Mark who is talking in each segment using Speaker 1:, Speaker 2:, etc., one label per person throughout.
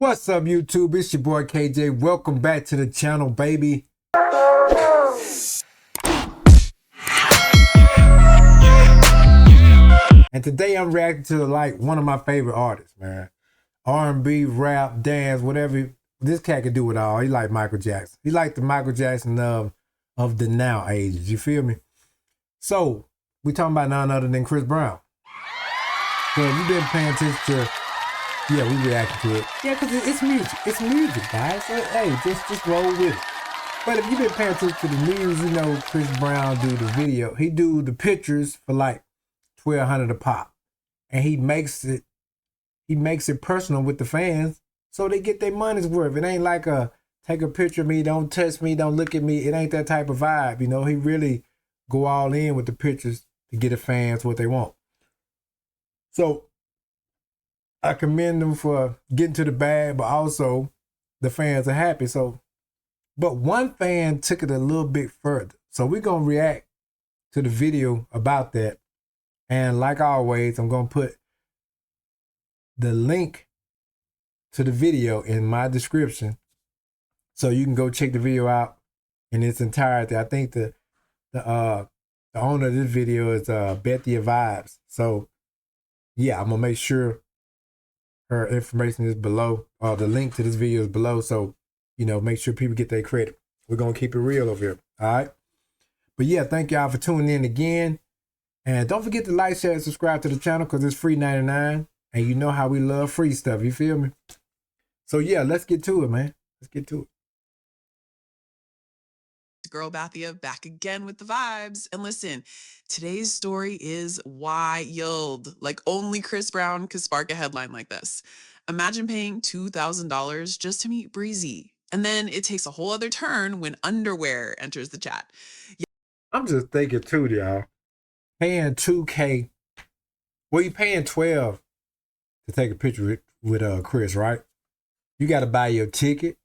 Speaker 1: What's up, YouTube? It's your boy KJ. Welcome back to the channel, baby. And today I'm reacting to like one of my favorite artists, man. R&B, rap, dance, whatever. This cat can do it all. He like Michael Jackson. He like the Michael Jackson of the now ages. You feel me? So we talking about none other than Chris Brown. So if you've been paying attention to, yeah, we reacting to it. Yeah, because it's music. It's music, guys. So, hey, just roll with it. But if you've been paying attention to the news, you know Chris Brown do the video. He do the pictures for like $1,200 a pop. And he makes it personal with the fans so they get their money's worth. It ain't like a take a picture of me, don't touch me, don't look at me. It ain't that type of vibe. You know, he really go all in with the pictures to get the fans what they want. So I commend them for getting to the bag, but also the fans are happy. So, but one fan took it a little bit further. So we're going to react to the video about that. And like always, I'm going to put the link to the video in my description so you can go check the video out in its entirety. I think the owner of this video is Bethia Vibes. So yeah, I'm gonna make sure her information is below, or the link to this video is below, so you know, make sure people get their credit. We're gonna keep it real over here. All right. But yeah, thank y'all for tuning in again. And don't forget to like, share, and subscribe to the channel because it's free 99. And you know how we love free stuff, you feel me? So yeah, let's get to it, man. Let's get to it.
Speaker 2: Girl Bethia back again with the vibes. And listen, today's story is wild. Like only Chris Brown could spark a headline like this. Imagine paying $2,000 just to meet Breezy. And then it takes a whole other turn when underwear enters the chat.
Speaker 1: I'm just thinking too, y'all. Paying $2K. Well, you paying $12 to take a picture with Chris, right? You got to buy your ticket.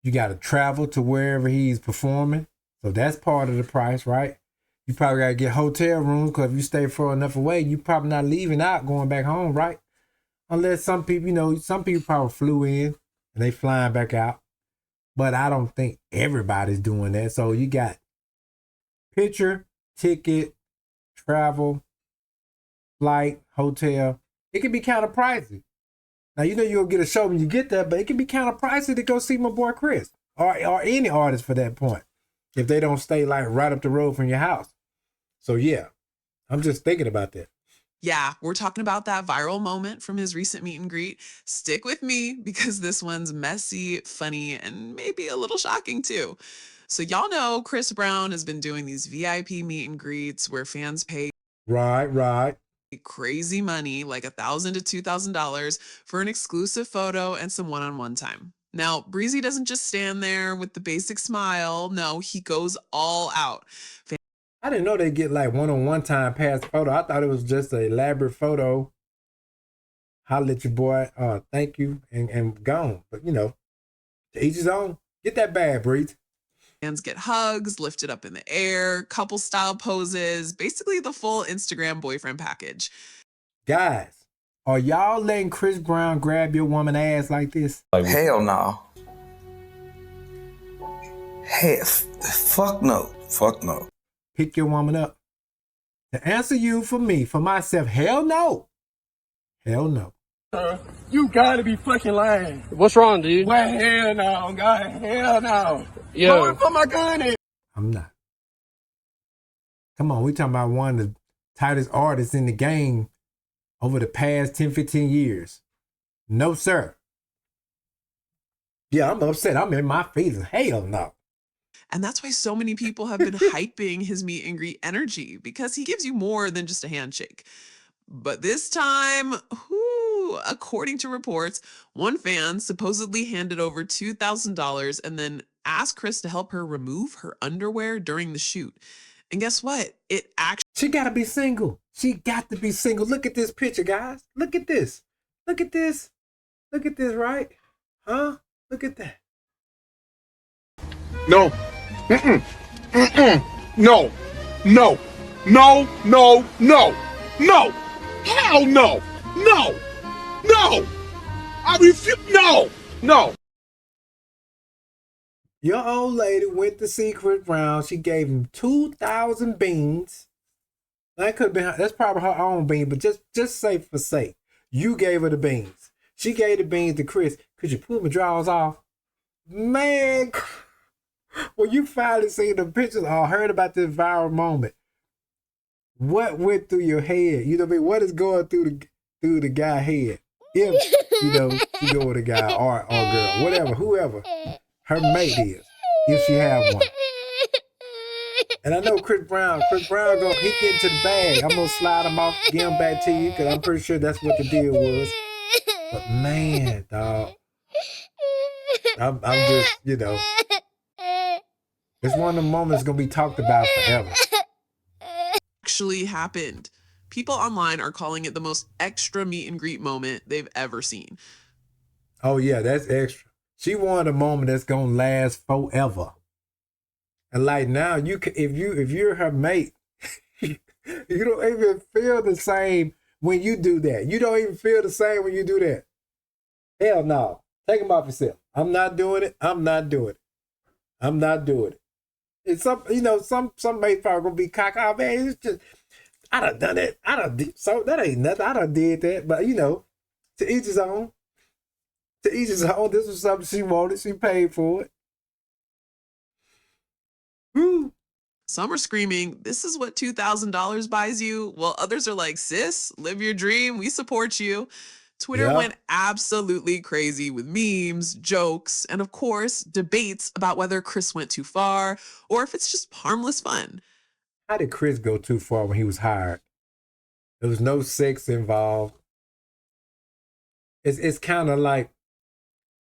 Speaker 1: You got to travel to wherever he's performing. So that's part of the price, right? You probably got to get hotel rooms because if you stay far enough away, you probably not leaving out, going back home, right? Unless some people, you know, some people probably flew in and they flying back out. But I don't think everybody's doing that. So you got picture, ticket, travel, flight, hotel. It can be kind of pricey. Now, you know you'll get a show when you get there, but it can be kind of pricey to go see my boy Chris or any artist for that point if they don't stay like right up the road from your house. So, yeah, I'm just thinking about that.
Speaker 2: Yeah, we're talking about that viral moment from his recent meet and greet. Stick with me because this one's messy, funny, and maybe a little shocking too. So y'all know Chris Brown has been doing these VIP meet and greets where fans pay
Speaker 1: Right.
Speaker 2: crazy money, like $1,000 to $2,000 for an exclusive photo and some one-on-one time. Now, Breezy doesn't just stand there with the basic smile. No, he goes all out.
Speaker 1: I didn't know they get like one-on-one time past photo. I thought it was just an elaborate photo. Holla at your boy. Thank you. And gone. But you know, to each his own. Get that bag, Breeze.
Speaker 2: Fans get hugs, lifted up in the air, couple style poses, basically the full Instagram boyfriend package.
Speaker 1: Guys, are y'all letting Chris Brown grab your woman ass like this?
Speaker 3: Hell no. Hell, fuck no. Fuck no.
Speaker 1: Pick your woman up. To answer you for me, for myself, hell no. Hell no.
Speaker 4: You gotta be fucking lying.
Speaker 5: What's wrong, dude?
Speaker 4: Well, hell no, God, hell no.
Speaker 5: Yo.
Speaker 4: Put my gun in.
Speaker 1: I'm not. Come on, we talking about one of the tightest artists in the game over the past 10, 15 years. No, sir. Yeah, I'm upset. I'm in my feelings. Hell no.
Speaker 2: And that's why so many people have been hyping his meet and greet energy because he gives you more than just a handshake. But this time, according to reports, one fan supposedly handed over $2,000 and then asked Chris to help her remove her underwear during the shoot. And guess what? It actually...
Speaker 1: She got to be single. She got to be single. Look at this picture, guys. Look at this. Look at this. Look at this, right? Huh? Look at that.
Speaker 4: No. No. No. No. No. No. No. Hell no. No. No. I refuse. No. no.
Speaker 1: Your old lady went to see Chris Brown. She gave him 2,000 beans. That could be that's probably her own bean, but just say for sake, you gave her the beans. She gave the beans to Chris. Could you pull my drawers off? Man, when you finally seen the pictures or heard about this viral moment, what went through your head? You know what I mean? What is going through the guy's head? If you know you go with a guy or girl, whatever, whoever her mate is, if she have one. And I know Chris Brown he get into the bag. I'm gonna slide him off, get him back to you, because I'm pretty sure that's what the deal was. But man, dog, I'm just, you know, it's one of the moments gonna be talked about forever.
Speaker 2: Actually happened. People online are calling it the most extra meet and greet moment they've ever seen.
Speaker 1: Oh yeah, that's extra. She wanted a moment that's gonna last forever. And like now, if you're her mate, you don't even feel the same when you do that. You don't even feel the same when you do that. Hell no. Take them off yourself. I'm not doing it. I'm not doing it. I'm not doing it. It's some mates probably gonna be cocky. Oh man, it's just I done done it. So that ain't nothing. I done did that. But you know, to each his own. To each his own. This was something she wanted. She paid for it. Woo.
Speaker 2: Some are screaming, this is what $2,000 buys you, while others are like, sis, live your dream, we support you. Twitter went absolutely crazy with memes, jokes, and of course, debates about whether Chris went too far or if it's just harmless fun.
Speaker 1: How did Chris go too far when he was hired? There was no sex involved. It's kind of like,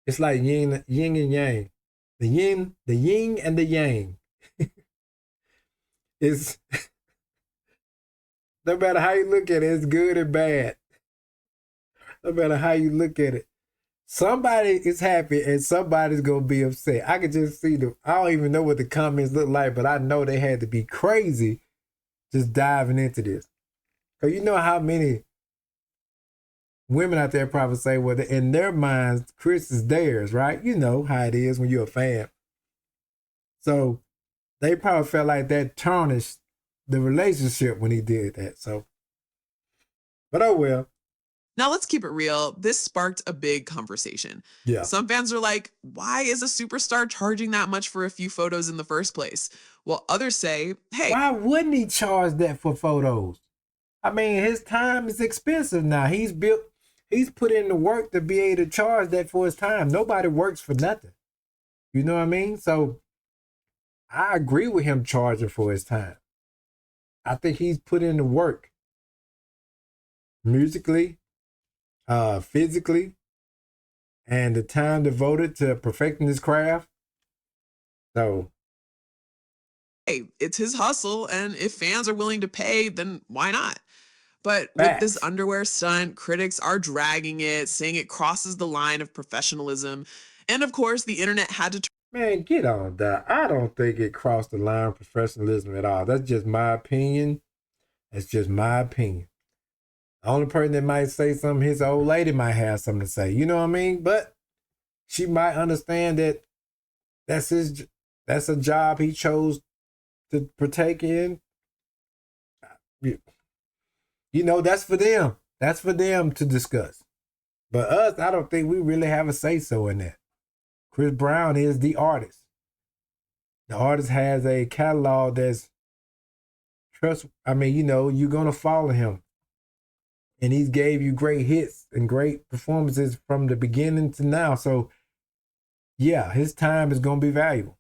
Speaker 1: it's like yin and yang. The yin and the yang. It's no matter how you look at it, it's good and bad. No matter how you look at it, somebody is happy and somebody's gonna be upset. I could just see I don't even know what the comments look like, but I know they had to be crazy just diving into this. Cause you know how many women out there probably say, well, in their minds, Chris is theirs, right? You know how it is when you're a fan. So they probably felt like that tarnished the relationship when he did that. So, but oh well.
Speaker 2: Now let's keep it real. This sparked a big conversation.
Speaker 1: Yeah.
Speaker 2: Some fans are like, why is a superstar charging that much for a few photos in the first place? While others say, hey,
Speaker 1: why wouldn't he charge that for photos? I mean, his time is expensive now. He's put in the work to be able to charge that for his time. Nobody works for nothing. You know what I mean? So I agree with him charging for his time. I think he's put in the work musically, physically, and the time devoted to perfecting his craft. So,
Speaker 2: hey, it's his hustle, and if fans are willing to pay, then why not? But with this underwear stunt, critics are dragging it, saying it crosses the line of professionalism. And of course, the internet had to
Speaker 1: man, get on that. I don't think it crossed the line of professionalism at all. That's just my opinion. That's just my opinion. The only person that might say something, his old lady might have something to say. You know what I mean? But she might understand that that's a job he chose to partake in. You know, that's for them. That's for them to discuss. But us, I don't think we really have a say-so in that. Chris Brown is the artist. The artist has a catalog that's you're going to follow him. And he's gave you great hits and great performances from the beginning to now. So, yeah, his time is going to be valuable.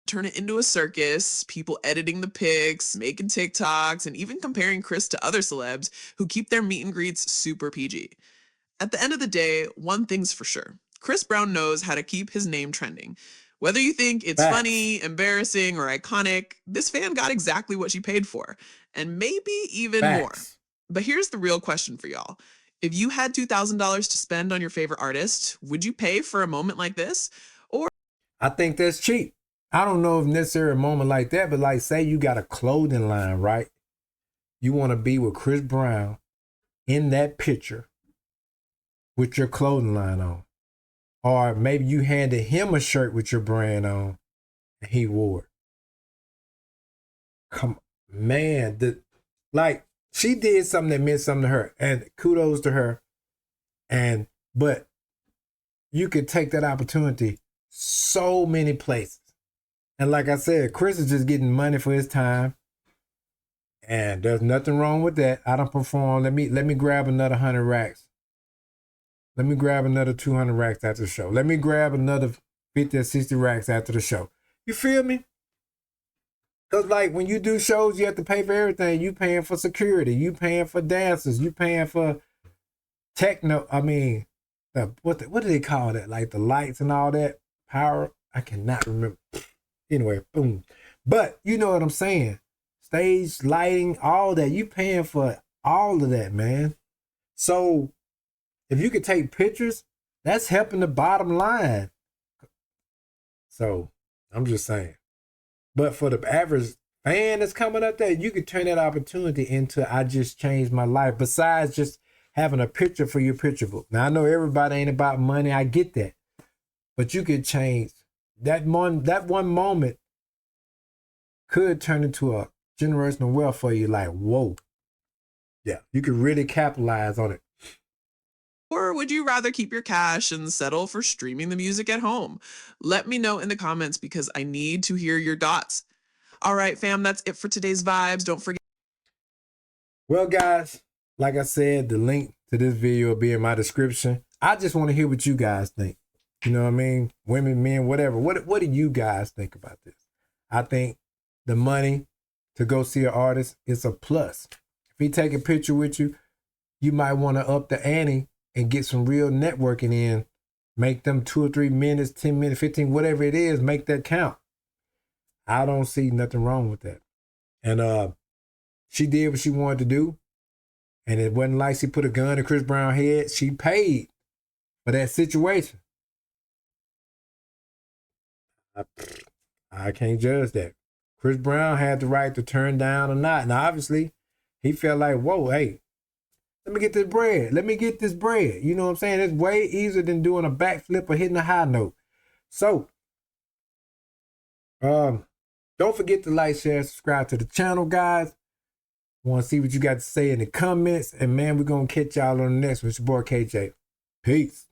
Speaker 2: Turn it into a circus, people editing the pics, making TikToks, and even comparing Chris to other celebs who keep their meet and greets super PG. At the end of the day, one thing's for sure. Chris Brown knows how to keep his name trending. Whether you think it's funny, embarrassing, or iconic, this fan got exactly what she paid for, and maybe even more. But here's the real question for y'all. If you had $2,000 to spend on your favorite artist, would you pay for a moment like this? Or
Speaker 1: I think that's cheap. I don't know if necessarily a moment like that, but like say you got a clothing line, right? You want to be with Chris Brown in that picture with your clothing line on. Or maybe you handed him a shirt with your brand on and he wore it. Come man, like she did something that meant something to her. And kudos to her. But you could take that opportunity so many places. And like I said, Chris is just getting money for his time. And there's nothing wrong with that. I don't perform. Let me grab another 100 racks. Let me grab another 200 racks after the show. Let me grab another 50 or 60 racks after the show. You feel me? Because like when you do shows, you have to pay for everything. You paying for security. You paying for dancers. You paying for techno. I mean, what do they call that? Like the lights and all that? Power? I cannot remember. Anyway, boom. But you know what I'm saying. Stage lighting, all that. You paying for all of that, man. So if you could take pictures, that's helping the bottom line. So I'm just saying. But for the average fan that's coming up there, you could turn that opportunity into I just changed my life. Besides just having a picture for your picture book. Now I know everybody ain't about money. I get that. But you could change that one moment could turn into a generational wealth for you. Like, whoa. Yeah, you could really capitalize on it.
Speaker 2: Or would you rather keep your cash and settle for streaming the music at home? Let me know in the comments because I need to hear your thoughts. All right, fam, that's it for today's vibes. Don't forget.
Speaker 1: Well, guys, like I said, the link to this video will be in my description. I just want to hear what you guys think. You know what I mean? Women, men, whatever. What do you guys think about this? I think the money to go see an artist is a plus. If he take a picture with you, you might want to up the ante and get some real networking in. Make them 2 or 3 minutes, 10 minutes, 15, whatever it is, make that count. I don't see nothing wrong with that. And she did what she wanted to do. And it wasn't like she put a gun in Chris Brown's head. She paid for that situation. I can't judge that. Chris Brown had the right to turn down or not. And obviously, he felt like, whoa, hey, let me get this bread. Let me get this bread. You know what I'm saying? It's way easier than doing a backflip or hitting a high note. So, don't forget to like, share, subscribe to the channel, guys. Want to see what you got to say in the comments. And man, we're going to catch y'all on the next one. It's your boy KJ. Peace.